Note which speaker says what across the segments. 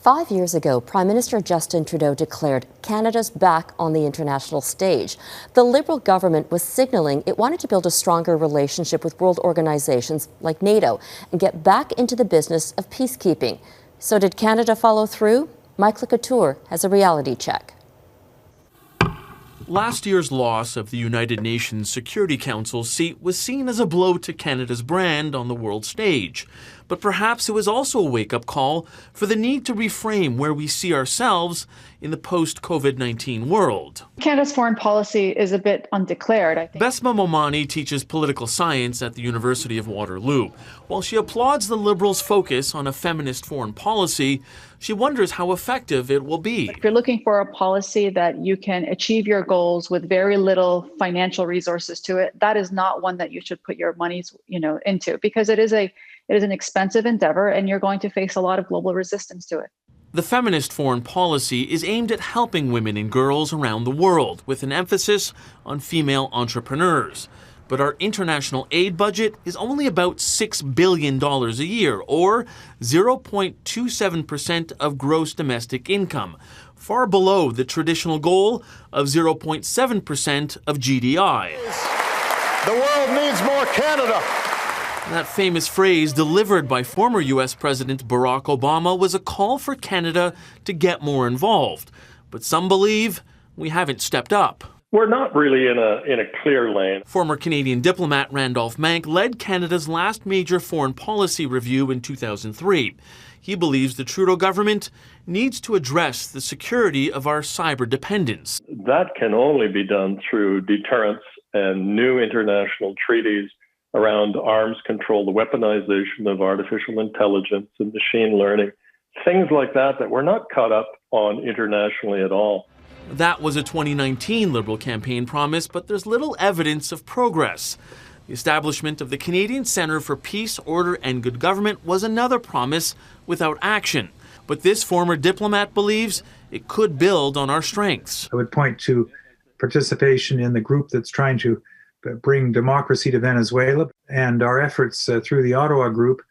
Speaker 1: 5 years ago, Prime Minister Justin Trudeau declared Canada's back on the international stage. The Liberal government was signaling it wanted to build a stronger relationship with world organizations like NATO and get back into the business of peacekeeping. So did Canada follow through? Michael Couteur has a reality check.
Speaker 2: Last year's loss of the United Nations Security Council seat was seen as a blow to Canada's brand on the world stage. But perhaps it was also a wake-up call for the need to reframe where we see ourselves in the post-COVID-19 world.
Speaker 3: Canada's foreign policy is a bit undeclared, I think.
Speaker 2: Bessma Momani teaches political science at the University of Waterloo. While she applauds the Liberals' focus on a feminist foreign policy, she wonders how effective it will be.
Speaker 3: If you're looking for a policy that you can achieve your goals with very little financial resources to it, that is not one that you should put your monies, into, because it is an expensive endeavor and you're going to face a lot of global resistance to it.
Speaker 2: The feminist foreign policy is aimed at helping women and girls around the world, with an emphasis on female entrepreneurs. But our international aid budget is only about $6 billion a year, or 0.27% of gross domestic income, far below the traditional goal of 0.7% of GDI.
Speaker 4: The world needs more Canada.
Speaker 2: That famous phrase delivered by former U.S. President Barack Obama was a call for Canada to get more involved. But some believe we haven't stepped up.
Speaker 5: We're not really in a clear lane.
Speaker 2: Former Canadian diplomat Randolph Mank led Canada's last major foreign policy review in 2003. He believes the Trudeau government needs to address the security of our cyber dependence.
Speaker 5: That can only be done through deterrence and new international treaties around arms control, the weaponization of artificial intelligence and machine learning, things like that we're not caught up on internationally at all.
Speaker 2: That was a 2019 Liberal campaign promise, but there's little evidence of progress. The establishment of the Canadian Centre for Peace, Order and Good Government was another promise without action. But this former diplomat believes it could build on our strengths.
Speaker 6: I would point to participation in the group that's trying to bring democracy to Venezuela, and our efforts through the Ottawa Group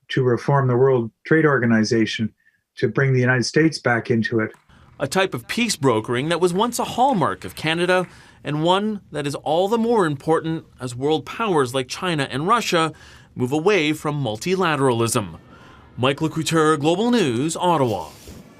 Speaker 6: to reform the World Trade Organization to bring the United States back into it.
Speaker 2: A type of peace brokering that was once a hallmark of Canada, and one that is all the more important as world powers like China and Russia move away from multilateralism. Michael Couteur, Global News, Ottawa.